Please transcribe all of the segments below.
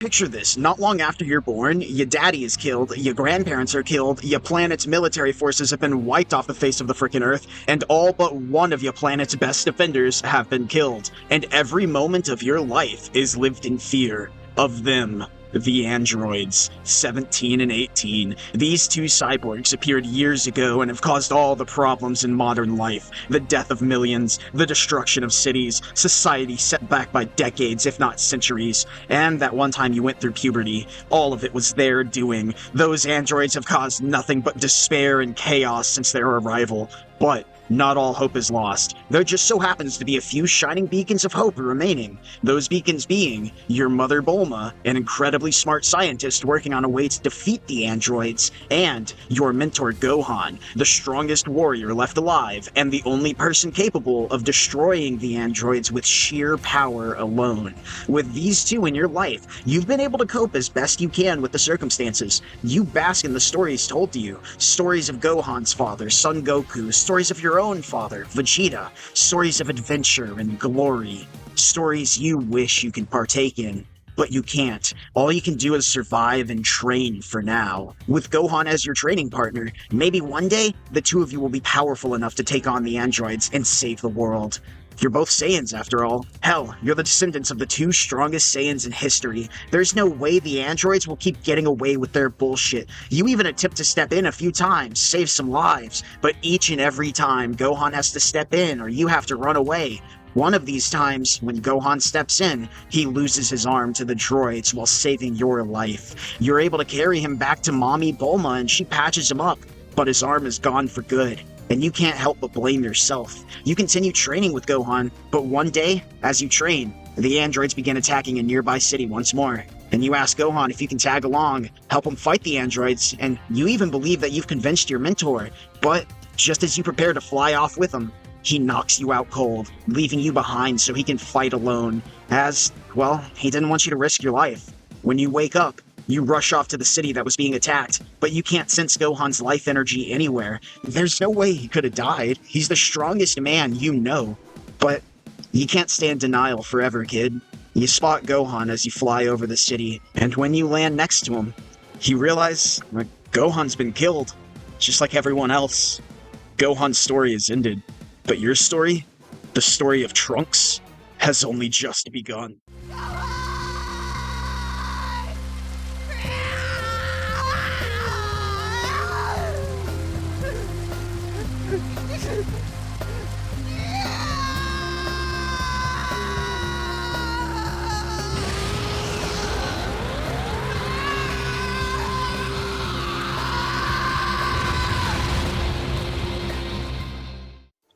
Picture this, not long after you're born, your daddy is killed, your grandparents are killed, your planet's military forces have been wiped off the face of the frickin' Earth, and all but one of your planet's best defenders have been killed. And every moment of your life is lived in fear of them. The androids, 17 and 18. These two cyborgs appeared years ago and have caused all the problems in modern life. The death of millions, the destruction of cities, society set back by decades, if not centuries. And that one time you went through puberty, all of it was their doing. Those androids have caused nothing but despair and chaos since their arrival. But not all hope is lost. There just so happens to be a few shining beacons of hope remaining. Those beacons being your mother Bulma, an incredibly smart scientist working on a way to defeat the androids, and your mentor Gohan, the strongest warrior left alive, and the only person capable of destroying the androids with sheer power alone. With these two in your life, you've been able to cope as best you can with the circumstances. You bask in the stories told to you. Stories of Gohan's father, Son Goku, stories of your own father, Vegeta, stories of adventure and glory, stories you wish you could partake in, but you can't. All you can do is survive and train for now. With Gohan as your training partner, maybe one day, the two of you will be powerful enough to take on the androids and save the world. You're both Saiyans after all. Hell, you're the descendants of the two strongest Saiyans in history. There's no way the androids will keep getting away with their bullshit. You even attempt to step in a few times, save some lives, but each and every time Gohan has to step in or you have to run away. One of these times, when Gohan steps in, he loses his arm to the droids while saving your life. You're able to carry him back to Mommy Bulma and she patches him up, but his arm is gone for good. And you can't help but blame yourself. You continue training with Gohan, but one day, as you train, the androids begin attacking a nearby city once more. And you ask Gohan if you can tag along, help him fight the androids, and you even believe that you've convinced your mentor. But just as you prepare to fly off with him, he knocks you out cold, leaving you behind so he can fight alone. As, well, he didn't want you to risk your life. When you wake up, you rush off to the city that was being attacked, but you can't sense Gohan's life energy anywhere. There's no way he could have died. He's the strongest man you know. But you can't stay in denial forever, kid. You spot Gohan as you fly over the city, and when you land next to him, you realize that Gohan's been killed, just like everyone else. Gohan's story is ended, but your story, the story of Trunks, has only just begun.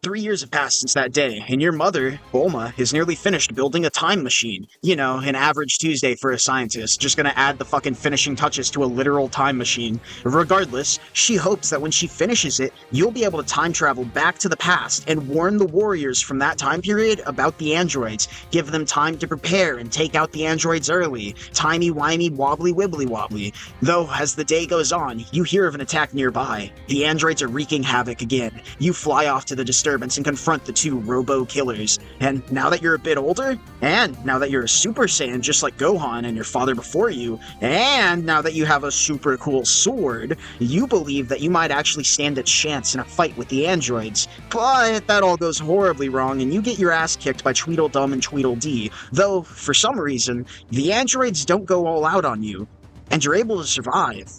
3 years have passed since that day, and your mother, Bulma, is nearly finished building a time machine. You know, an average Tuesday for a scientist, just gonna add the fucking finishing touches to a literal time machine. Regardless, she hopes that when she finishes it, you'll be able to time travel back to the past and warn the warriors from that time period about the androids, give them time to prepare and take out the androids early. Timey, Wimey, Wobbly, Wibbly, Wobbly. Though, as the day goes on, you hear of an attack nearby. The androids are wreaking havoc again. You fly off to the disturbance and confront the two robo-killers. And now that you're a bit older, and now that you're a Super Saiyan just like Gohan and your father before you, and now that you have a super cool sword, you believe that you might actually stand a chance in a fight with the androids. But that all goes horribly wrong and you get your ass kicked by Tweedledum and Tweedledee, though, for some reason, the androids don't go all out on you, and you're able to survive.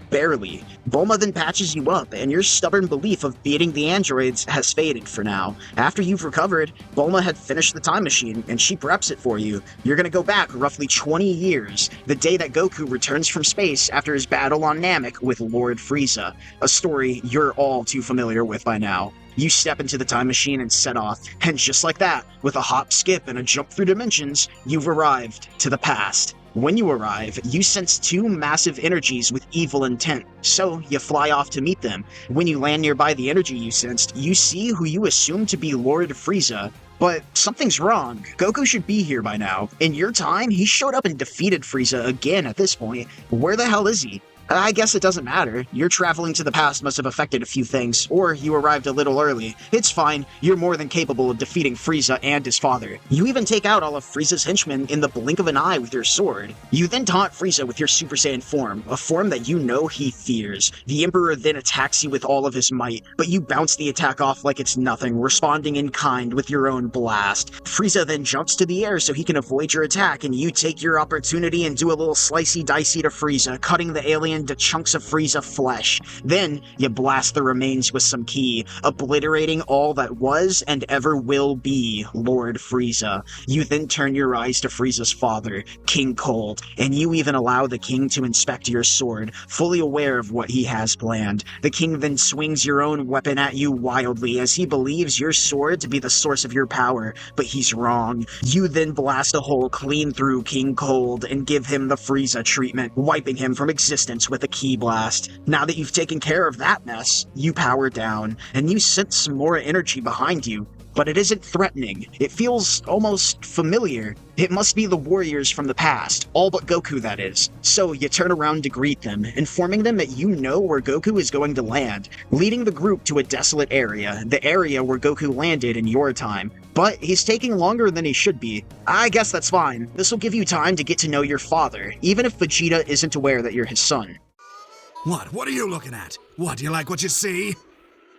Barely. Bulma then patches you up, and your stubborn belief of beating the androids has faded for now. After you've recovered, Bulma had finished the time machine, and she preps it for you. You're gonna go back roughly 20 years, the day that Goku returns from space after his battle on Namek with Lord Frieza, a story you're all too familiar with by now. You step into the time machine and set off, and just like that, with a hop, skip, and a jump through dimensions, you've arrived to the past. When you arrive, you sense two massive energies with evil intent, so you fly off to meet them. When you land nearby the energy you sensed, you see who you assume to be Lord Frieza. But something's wrong. Goku should be here by now. In your time, he showed up and defeated Frieza again at this point. Where the hell is he? I guess it doesn't matter. Your traveling to the past must have affected a few things, or you arrived a little early. It's fine, you're more than capable of defeating Frieza and his father. You even take out all of Frieza's henchmen in the blink of an eye with your sword. You then taunt Frieza with your Super Saiyan form, a form that you know he fears. The Emperor then attacks you with all of his might, but you bounce the attack off like it's nothing, responding in kind with your own blast. Frieza then jumps to the air so he can avoid your attack, and you take your opportunity and do a little slicey-dicey to Frieza, cutting the alien to chunks of Frieza flesh. Then, you blast the remains with some ki, obliterating all that was and ever will be Lord Frieza. You then turn your eyes to Frieza's father, King Cold, and you even allow the king to inspect your sword, fully aware of what he has planned. The king then swings your own weapon at you wildly as he believes your sword to be the source of your power, but he's wrong. You then blast a hole clean through King Cold and give him the Frieza treatment, wiping him from existence with a ki blast. Now that you've taken care of that mess, you power down, and you sense some more energy behind you. But it isn't threatening. It feels almost familiar. It must be the warriors from the past, all but Goku, that is. So you turn around to greet them, informing them that you know where Goku is going to land, leading the group to a desolate area, the area where Goku landed in your time. But he's taking longer than he should be. I guess that's fine. This will give you time to get to know your father, even if Vegeta isn't aware that you're his son. What are you looking at? What, do you like what you see?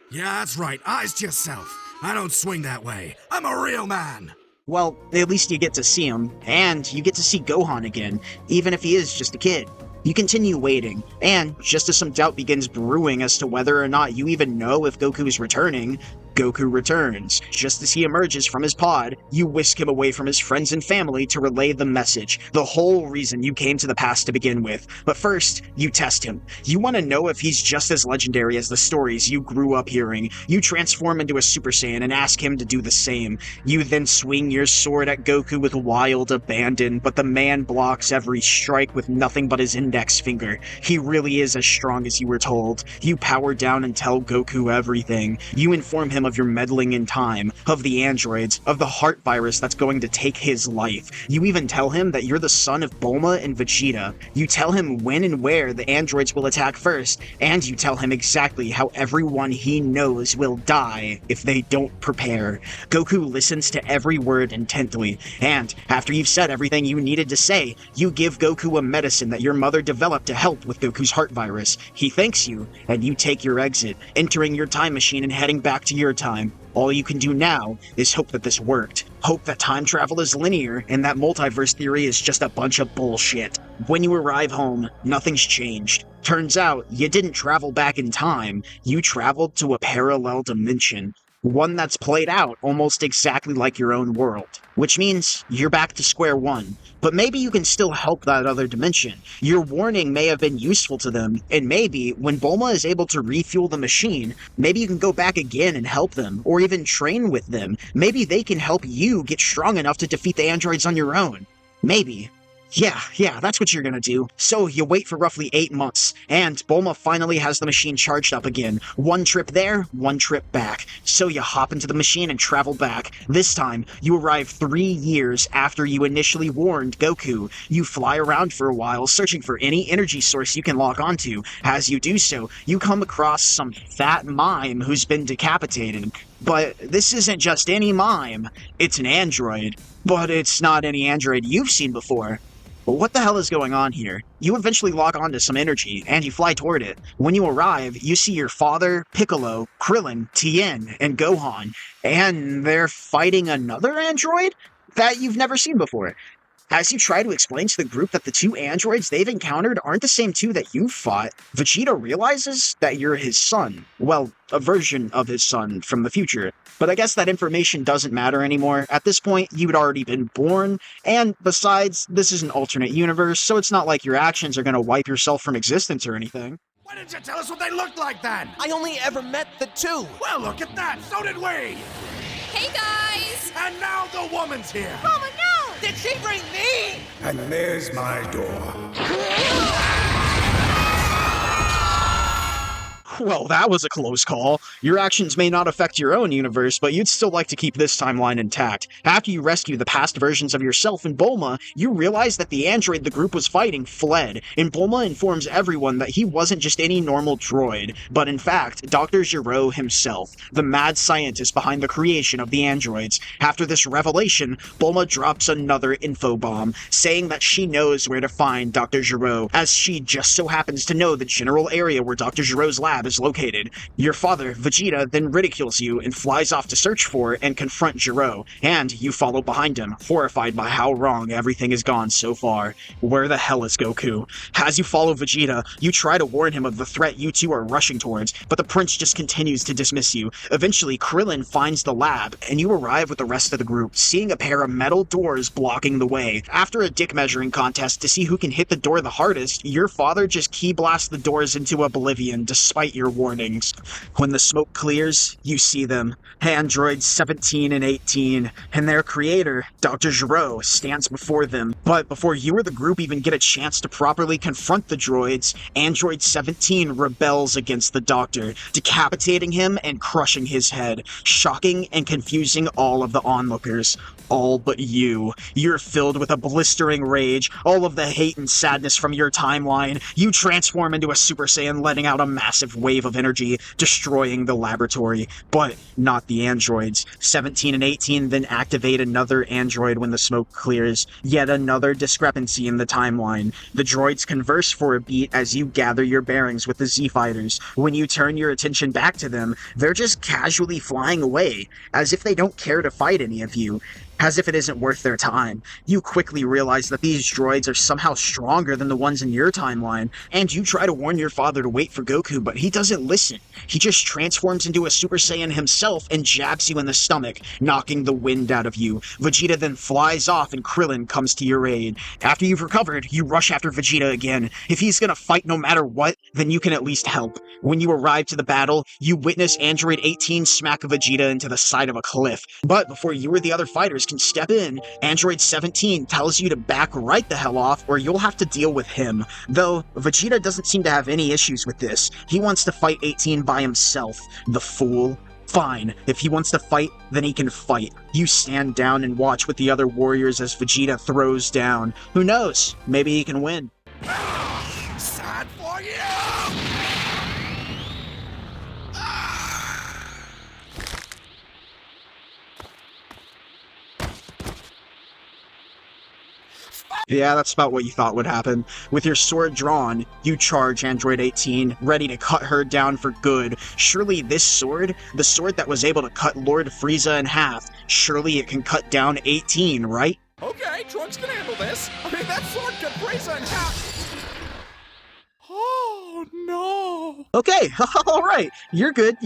Yeah, that's right, eyes to yourself. I don't swing that way. I'm a real man. Well, at least you get to see him, and you get to see Gohan again, even if he is just a kid. You continue waiting, and just as some doubt begins brewing as to whether or not you even know if Goku is returning, Goku returns. Just as he emerges from his pod, you whisk him away from his friends and family to relay the message, the whole reason you came to the past to begin with. But first, you test him. You want to know if he's just as legendary as the stories you grew up hearing. You transform into a Super Saiyan and ask him to do the same. You then swing your sword at Goku with wild abandon, but the man blocks every strike with nothing but his index finger. He really is as strong as you were told. You power down and tell Goku everything. You inform him of your meddling in time, of the androids, of the heart virus that's going to take his life. You even tell him that you're the son of Bulma and Vegeta. You tell him when and where the androids will attack first, and you tell him exactly how everyone he knows will die if they don't prepare. Goku listens to every word intently, and after you've said everything you needed to say, you give Goku a medicine that your mother developed to help with Goku's heart virus. He thanks you, and you take your exit, entering your time machine and heading back to your time. All you can do now is hope that this worked. Hope that time travel is linear and that multiverse theory is just a bunch of bullshit. When you arrive home, nothing's changed. Turns out, you didn't travel back in time, you traveled to a parallel dimension. One that's played out almost exactly like your own world. Which means you're back to square one. But maybe you can still help that other dimension. Your warning may have been useful to them, and maybe, when Bulma is able to refuel the machine, maybe you can go back again and help them, or even train with them. Maybe they can help you get strong enough to defeat the androids on your own. Maybe. Yeah, that's what you're gonna do. So you wait for roughly 8 months, and Bulma finally has the machine charged up again. One trip there, one trip back. So you hop into the machine and travel back. This time, you arrive 3 years after you initially warned Goku. You fly around for a while, searching for any energy source you can lock onto. As you do so, you come across some fat mime who's been decapitated. But this isn't just any mime, it's an android. But it's not any android you've seen before. But what the hell is going on here? You eventually lock onto some energy, and you fly toward it. When you arrive, you see your father, Piccolo, Krillin, Tien, and Gohan, and they're fighting another android that you've never seen before. As you try to explain to the group that the two androids they've encountered aren't the same two that you fought, Vegeta realizes that you're his son. Well, a version of his son from the future. But I guess that information doesn't matter anymore. At this point, you'd already been born, and besides, this is an alternate universe, so it's not like your actions are gonna wipe yourself from existence or anything. Why didn't you tell us what they looked like then? I only ever met the two. Well, look at that, so did we! Hey guys! And now the woman's here! Mama, no! Did she bring me? And there's my door. Well, that was a close call. Your actions may not affect your own universe, but you'd still like to keep this timeline intact. After you rescue the past versions of yourself and Bulma, you realize that the android the group was fighting fled, and Bulma informs everyone that he wasn't just any normal droid, but in fact, Dr. Gero himself, the mad scientist behind the creation of the androids. After this revelation, Bulma drops another info bomb, saying that she knows where to find Dr. Gero, as she just so happens to know the general area where Dr. Gero's lab is located. Your father, Vegeta, then ridicules you and flies off to search for and confront Gero, and you follow behind him, horrified by how wrong everything has gone so far. Where the hell is Goku? As you follow Vegeta, you try to warn him of the threat you two are rushing towards, but the prince just continues to dismiss you. Eventually, Krillin finds the lab, and you arrive with the rest of the group, seeing a pair of metal doors blocking the way. After a dick measuring contest to see who can hit the door the hardest, your father just key blasts the doors into oblivion despite your warnings. When the smoke clears, you see them. Androids 17 and 18, and their creator, Dr. Gero, stands before them. But before you or the group even get a chance to properly confront the droids, Android 17 rebels against the Doctor, decapitating him and crushing his head, shocking and confusing all of the onlookers. All but you. You're filled with a blistering rage, all of the hate and sadness from your timeline. You transform into a Super Saiyan, letting out a massive wave of energy, destroying the laboratory. But not the androids. 17 and 18 then activate another android when the smoke clears. Yet another discrepancy in the timeline. The droids converse for a beat as you gather your bearings with the Z-Fighters. When you turn your attention back to them, they're just casually flying away, as if they don't care to fight any of you. As if it isn't worth their time. You quickly realize that these droids are somehow stronger than the ones in your timeline, and you try to warn your father to wait for Goku, but he doesn't listen. He just transforms into a Super Saiyan himself and jabs you in the stomach, knocking the wind out of you. Vegeta then flies off and Krillin comes to your aid. After you've recovered, you rush after Vegeta again. If he's gonna fight no matter what, then you can at least help. When you arrive to the battle, you witness Android 18 smack Vegeta into the side of a cliff. But before you or the other fighters can step in, Android 17 tells you to back right the hell off or you'll have to deal with him. Though, Vegeta doesn't seem to have any issues with this. He wants to fight 18 by himself. The fool. Fine, if he wants to fight, then he can fight. You stand down and watch with the other warriors as Vegeta throws down. Who knows? Maybe he can win. Sad for you! Yeah, that's about what you thought would happen. With your sword drawn, you charge Android 18, ready to cut her down for good. Surely this sword, the sword that was able to cut Lord Frieza in half, surely it can cut down 18, right? Okay, Trunks can handle this. I mean, that sword could Frieza in half. Oh, no. Okay, alright, you're good.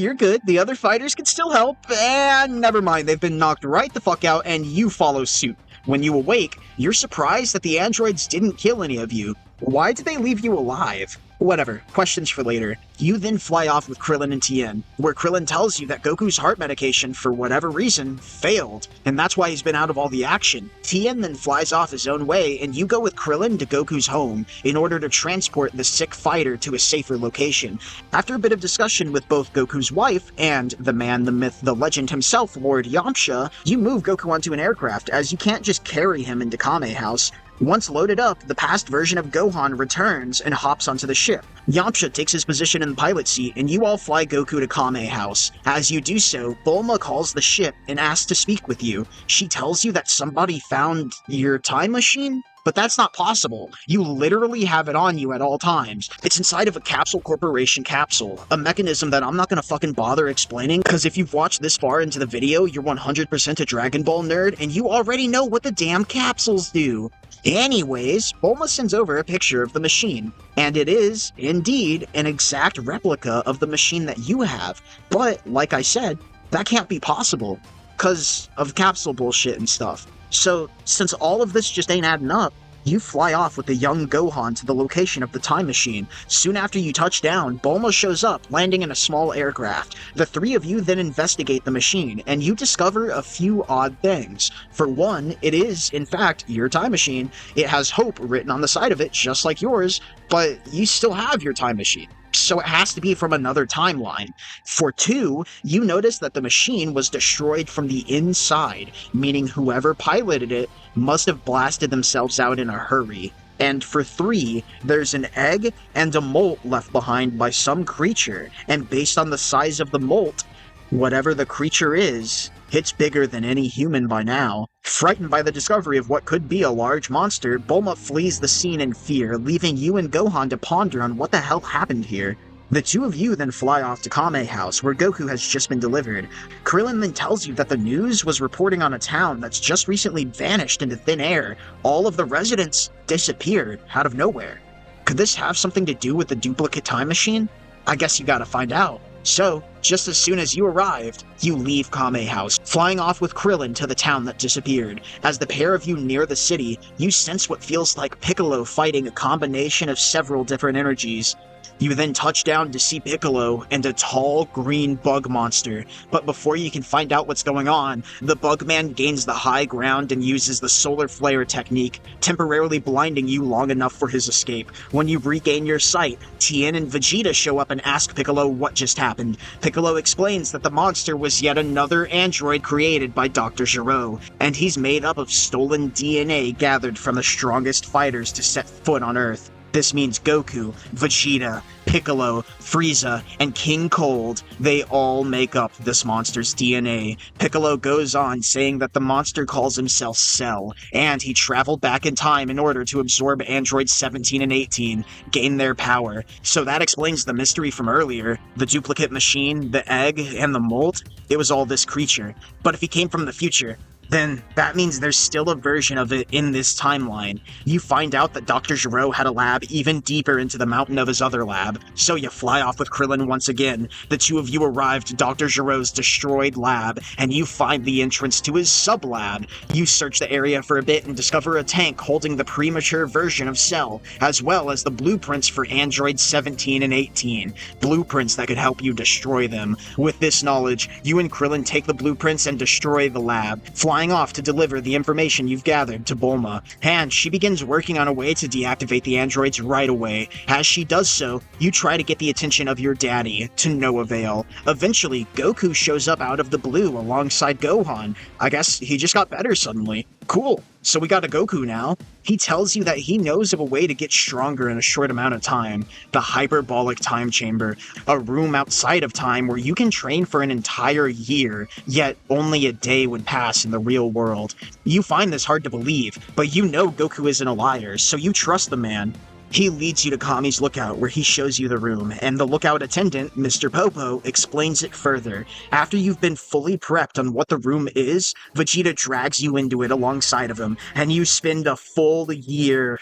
The other fighters can still help, and never mind, they've been knocked right the fuck out, and you follow suit. When you awake, you're surprised that the androids didn't kill any of you. Why did they leave you alive? Whatever, questions for later. You then fly off with Krillin and Tien, where Krillin tells you that Goku's heart medication, for whatever reason, failed, and that's why he's been out of all the action. Tien then flies off his own way, and you go with Krillin to Goku's home, in order to transport the sick fighter to a safer location. After a bit of discussion with both Goku's wife, and the man, the myth, the legend himself, Lord Yamcha, you move Goku onto an aircraft, as you can't just carry him into Kame House. Once loaded up, the past version of Gohan returns and hops onto the ship. Yamcha takes his position in the pilot seat, and you all fly Goku to Kame House. As you do so, Bulma calls the ship and asks to speak with you. She tells you that somebody found your time machine? But that's not possible. You literally have it on you at all times. It's inside of a Capsule Corporation capsule, a mechanism that I'm not gonna fucking bother explaining, because if you've watched this far into the video, you're 100% a Dragon Ball nerd, and you already know what the damn capsules do. Anyways, Bulma sends over a picture of the machine, and it is, indeed, an exact replica of the machine that you have. But, like I said, that can't be possible, because of capsule bullshit and stuff. So, since all of this just ain't adding up, you fly off with the young Gohan to the location of the time machine. Soon after you touch down, Bulma shows up, landing in a small aircraft. The three of you then investigate the machine, and you discover a few odd things. For one, it is, in fact, your time machine. It has Hope written on the side of it, just like yours, but you still have your time machine. so it has to be from another timeline. For 2, you notice that the machine was destroyed from the inside, meaning whoever piloted it must have blasted themselves out in a hurry. And for 3, there's an egg and a molt left behind by some creature, and based on the size of the molt, whatever the creature is, it's bigger than any human by now. Frightened by the discovery of what could be a large monster, Bulma flees the scene in fear, leaving you and Gohan to ponder on what the hell happened here. The two of you then fly off to Kame House, where Goku has just been delivered. Krillin then tells you that the news was reporting on a town that's just recently vanished into thin air. All of the residents disappeared out of nowhere. Could this have something to do with the duplicate time machine? I guess you gotta find out. So, just as soon as you arrived, you leave Kame House, flying off with Krillin to the town that disappeared. As the pair of you near the city, you sense what feels like Piccolo fighting a combination of several different energies. You then touch down to see Piccolo and a tall green bug monster, but before you can find out what's going on, the Bugman gains the high ground and uses the solar flare technique, temporarily blinding you long enough for his escape. When you regain your sight, Tien and Vegeta show up and ask Piccolo what just happened. Piccolo explains that the monster was yet another android created by Dr. Gero, and he's made up of stolen DNA gathered from the strongest fighters to set foot on Earth. This means Goku, Vegeta, Piccolo, Frieza, and King Cold, they all make up this monster's DNA. Piccolo goes on saying that the monster calls himself Cell, and he traveled back in time in order to absorb androids 17 and 18, gain their power. So that explains the mystery from earlier. The duplicate machine, the egg, and the molt, it was all this creature. But if he came from the future, then that means there's still a version of it in this timeline. You find out that Dr. Gero had a lab even deeper into the mountain of his other lab, so you fly off with Krillin once again. The two of you arrive to Dr. Gero's destroyed lab, and you find the entrance to his sub-lab. You search the area for a bit and discover a tank holding the premature version of Cell, as well as the blueprints for androids 17 and 18. Blueprints that could help you destroy them. With this knowledge, you and Krillin take the blueprints and destroy the lab, flying off to deliver the information you've gathered to Bulma, and she begins working on a way to deactivate the androids right away. As she does so, you try to get the attention of your daddy, to no avail. Eventually, Goku shows up out of the blue alongside Gohan. I guess he just got better suddenly. Cool, so we got a Goku now. He tells you that he knows of a way to get stronger in a short amount of time. The hyperbolic time chamber, a room outside of time where you can train for an entire year, yet only a day would pass in the real world. You find this hard to believe, but you know Goku isn't a liar, so you trust the man. He leads you to Kami's lookout, where he shows you the room, and the lookout attendant, Mr. Popo, explains it further. After you've been fully prepped on what the room is, Vegeta drags you into it alongside of him, and you spend a full year,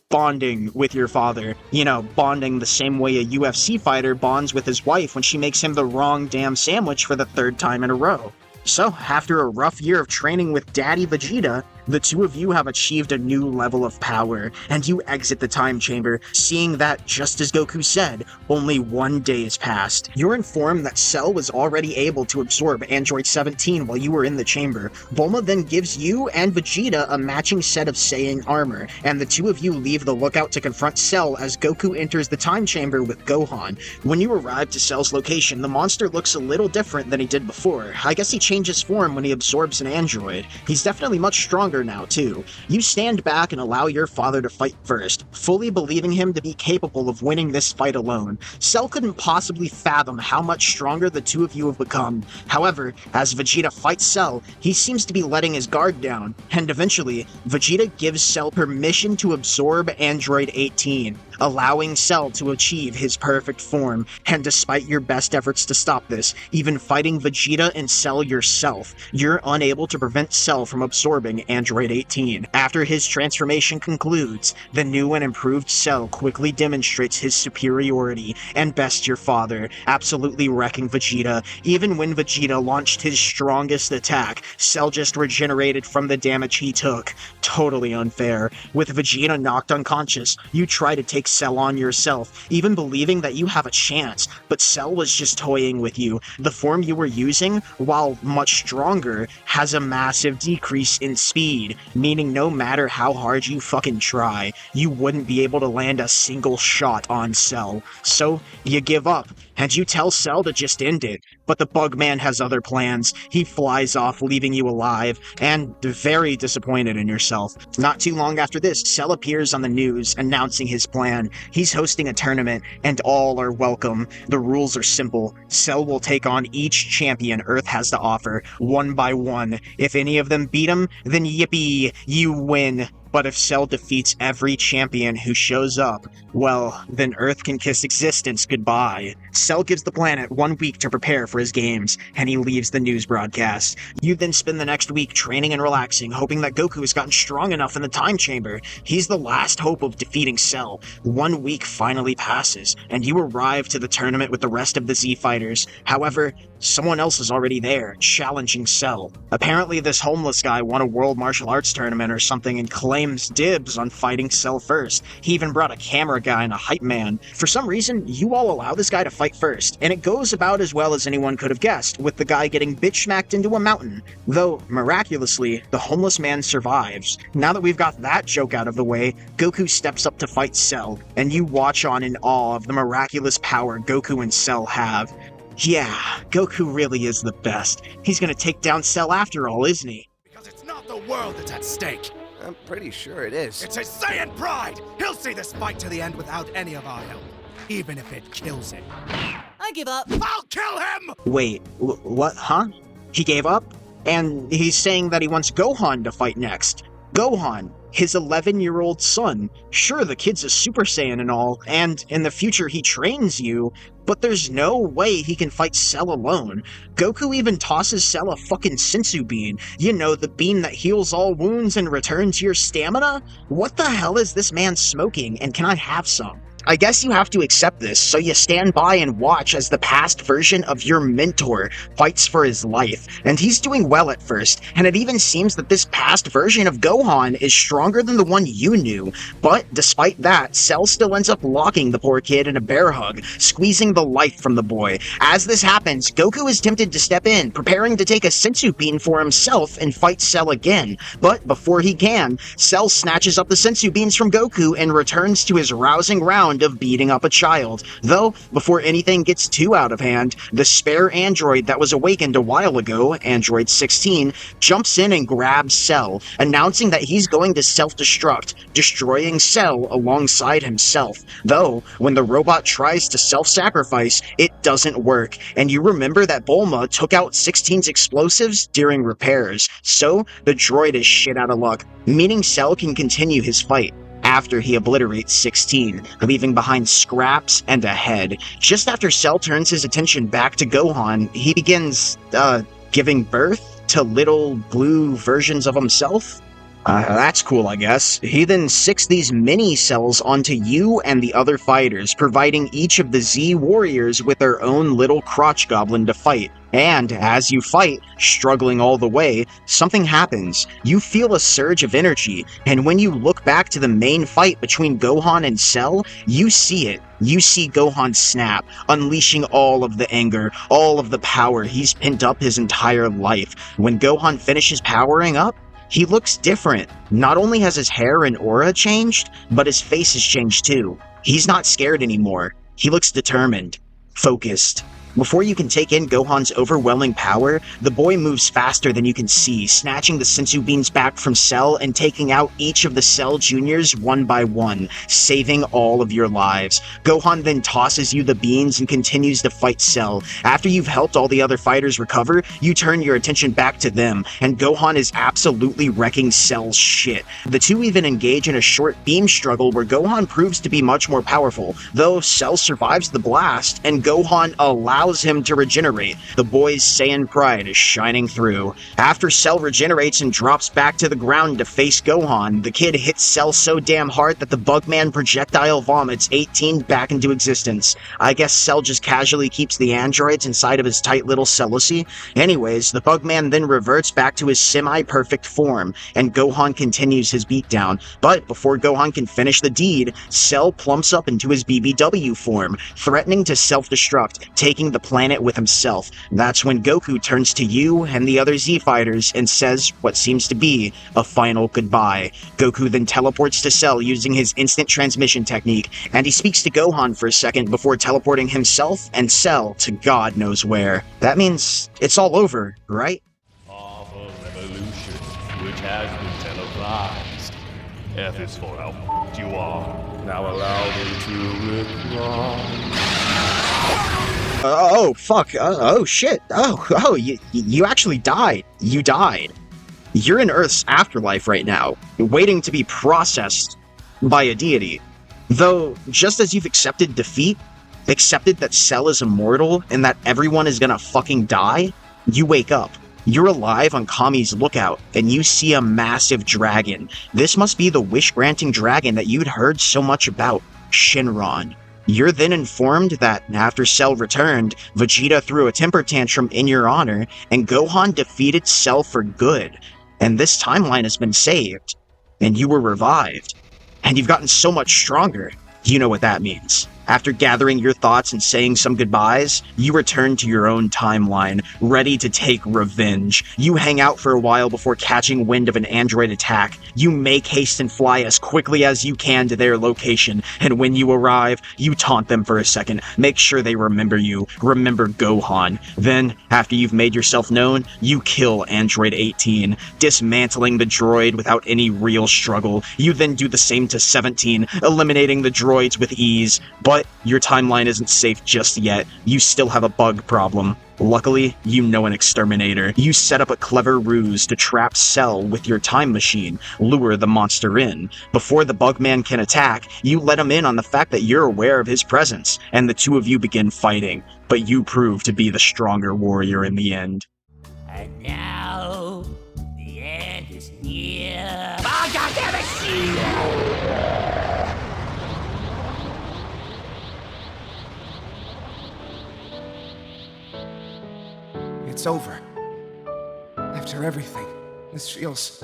bonding with your father. You know, bonding the same way a UFC fighter bonds with his wife when she makes him the wrong damn sandwich for the 3rd time in a row. So, after a rough year of training with Daddy Vegeta, the two of you have achieved a new level of power, and you exit the time chamber, seeing that, just as Goku said, only 1 day has passed. You're informed that Cell was already able to absorb Android 17 while you were in the chamber. Bulma then gives you and Vegeta a matching set of Saiyan armor, and the two of you leave the lookout to confront Cell as Goku enters the time chamber with Gohan. When you arrive to Cell's location, the monster looks a little different than he did before. I guess he changes form when he absorbs an android. He's definitely much stronger now, too. You stand back and allow your father to fight first, fully believing him to be capable of winning this fight alone. Cell couldn't possibly fathom how much stronger the two of you have become. However, as Vegeta fights Cell, he seems to be letting his guard down, and eventually, Vegeta gives Cell permission to absorb Android 18, allowing Cell to achieve his perfect form. And despite your best efforts to stop this, even fighting Vegeta and Cell yourself, you're unable to prevent Cell from absorbing Android 18. After his transformation concludes, the new and improved Cell quickly demonstrates his superiority and bests your father, absolutely wrecking Vegeta. Even when Vegeta launched his strongest attack, Cell just regenerated from the damage he took. Totally unfair. With Vegeta knocked unconscious, you try to take Cell on yourself, even believing that you have a chance, but Cell was just toying with you. The form you were using, while much stronger, has a massive decrease in speed guaranteed, meaning no matter how hard you fucking try, you wouldn't be able to land a single shot on Cell. So, you give up, and you tell Cell to just end it. But the Bugman has other plans. He flies off, leaving you alive, and very disappointed in yourself. Not too long after this, Cell appears on the news, announcing his plan. He's hosting a tournament, and all are welcome. The rules are simple. Cell will take on each champion Earth has to offer, one by one. If any of them beat him, then yippee, you win. But if Cell defeats every champion who shows up, well, then Earth can kiss existence goodbye. Cell gives the planet 1 week to prepare for his games, and he leaves the news broadcast. You then spend the next week training and relaxing, hoping that Goku has gotten strong enough in the time chamber. He's the last hope of defeating Cell. 1 week finally passes, and you arrive to the tournament with the rest of the Z fighters. However, someone else is already there, challenging Cell. Apparently this homeless guy won a world martial arts tournament or something and claims dibs on fighting Cell first. He even brought a camera guy and a hype man. For some reason, you all allow this guy to fight first, and it goes about as well as anyone could have guessed, with the guy getting bitch-smacked into a mountain. Though, miraculously, the homeless man survives. Now that we've got that joke out of the way, Goku steps up to fight Cell, and you watch on in awe of the miraculous power Goku and Cell have. Yeah, Goku really is the best. He's gonna take down Cell after all, isn't he? Because it's not the world that's at stake. I'm pretty sure it is. It's his Saiyan pride! He'll see this fight to the end without any of our help, even if it kills him. I give up. I'll kill him! Wait, what, huh? He gave up? And he's saying that he wants Gohan to fight next. Gohan, his 11-year-old son. Sure, the kid's a Super Saiyan and all, and in the future he trains you, but there's no way he can fight Cell alone. Goku even tosses Cell a fucking Sensu bean. You know, the bean that heals all wounds and returns your stamina? What the hell is this man smoking, and can I have some? I guess you have to accept this, so you stand by and watch as the past version of your mentor fights for his life, and he's doing well at first, and it even seems that this past version of Gohan is stronger than the one you knew, but despite that, Cell still ends up locking the poor kid in a bear hug, squeezing the life from the boy. As this happens, Goku is tempted to step in, preparing to take a Sensu bean for himself and fight Cell again, but before he can, Cell snatches up the Sensu beans from Goku and returns to his rousing round of beating up a child. Though, before anything gets too out of hand, the spare android that was awakened a while ago, Android 16, jumps in and grabs Cell, announcing that he's going to self-destruct, destroying Cell alongside himself. Though, when the robot tries to self-sacrifice, it doesn't work, and you remember that Bulma took out 16's explosives during repairs, so the droid is shit out of luck, meaning Cell can continue his fight after he obliterates 16, leaving behind scraps and a head. Just after Cell turns his attention back to Gohan, he begins, giving birth to little blue versions of himself? That's cool, I guess. He then sicks these mini cells onto you and the other fighters, providing each of the Z warriors with their own little crotch goblin to fight. And as you fight, struggling all the way, something happens. You feel a surge of energy, and when you look back to the main fight between Gohan and Cell, you see it. You see Gohan snap, unleashing all of the anger, all of the power he's pent up his entire life. When Gohan finishes powering up, he looks different. Not only has his hair and aura changed, but his face has changed too. He's not scared anymore. He looks determined, focused. Before you can take in Gohan's overwhelming power, the boy moves faster than you can see, snatching the Sensu beans back from Cell and taking out each of the Cell Juniors one by one, saving all of your lives. Gohan then tosses you the beans and continues to fight Cell. After you've helped all the other fighters recover, you turn your attention back to them, and Gohan is absolutely wrecking Cell's shit. The two even engage in a short beam struggle where Gohan proves to be much more powerful, though Cell survives the blast, and Gohan allows him to regenerate. The boy's Saiyan pride is shining through. After Cell regenerates and drops back to the ground to face Gohan, the kid hits Cell so damn hard that the Bugman projectile vomits 18 back into existence. I guess Cell just casually keeps the androids inside of his tight little Cellacy. Anyways, the Bugman then reverts back to his semi-perfect form, and Gohan continues his beatdown. But before Gohan can finish the deed, Cell plumps up into his BBW form, threatening to self-destruct, taking leaving the planet with himself. That's when Goku turns to you and the other Z-Fighters and says what seems to be a final goodbye. Goku then teleports to Cell using his instant transmission technique, and he speaks to Gohan for a second before teleporting himself and Cell to God knows where. That means it's all over, right? Of a revolution which has been televised. F is for how f***ed you are. Now allow me to reply. Oh, fuck. Oh, shit. Oh, you actually died. You died. You're in Earth's afterlife right now, waiting to be processed by a deity. Though, just as you've accepted defeat, accepted that Cell is immortal and that everyone is gonna fucking die, you wake up. You're alive on Kami's lookout, and you see a massive dragon. This must be the wish-granting dragon that you'd heard so much about, Shinron. You're then informed that, after Cell returned, Vegeta threw a temper tantrum in your honor, and Gohan defeated Cell for good. And this timeline has been saved. And you were revived. And you've gotten so much stronger. You know what that means. After gathering your thoughts and saying some goodbyes, you return to your own timeline, ready to take revenge. You hang out for a while before catching wind of an android attack. You make haste and fly as quickly as you can to their location, and when you arrive, you taunt them for a second. Make sure they remember you. Remember Gohan. Then, after you've made yourself known, you kill Android 18, dismantling the droid without any real struggle. You then do the same to 17, eliminating the droids with ease. But your timeline isn't safe just yet. You still have a bug problem. Luckily, you know an exterminator. You set up a clever ruse to trap Cell with your time machine, lure the monster in. Before the Bugman can attack, you let him in on the fact that you're aware of his presence, and the two of you begin fighting. But you prove to be the stronger warrior in the end. And now, the end is near. Oh, God damn it! It's over. After everything, this feels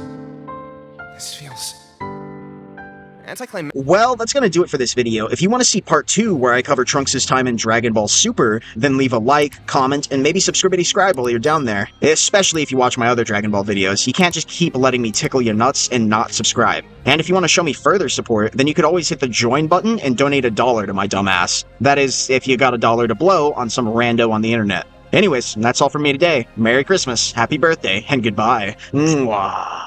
anticlimactic. Well, that's gonna do it for this video. If you want to see part 2, where I cover Trunks' time in Dragon Ball Super, then leave a like, comment, and maybe subscribe while you're down there. Especially if you watch my other Dragon Ball videos. You can't just keep letting me tickle your nuts and not subscribe. And if you want to show me further support, then you could always hit the join button and donate $1 to my dumbass. That is, if you got $1 to blow on some rando on the internet. Anyways, that's all from me today. Merry Christmas, happy birthday, and goodbye. Mwah.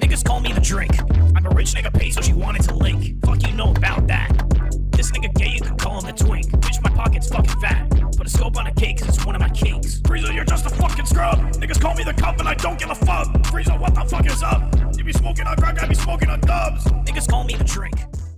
Niggas call me the drink. I'm a rich nigga paid so she wanted to link. Fuck you know about that. This nigga gay, you can call him the twink. Bitch, my pocket's fucking fat. Put a scope on a cake cause it's one of my kinks. Frieza, you're just a fucking scrub. Niggas call me the cup and I don't give a fuck. Frieza, what the fuck is up? You be smoking on crack, I be smoking on dubs. Niggas call me the drink.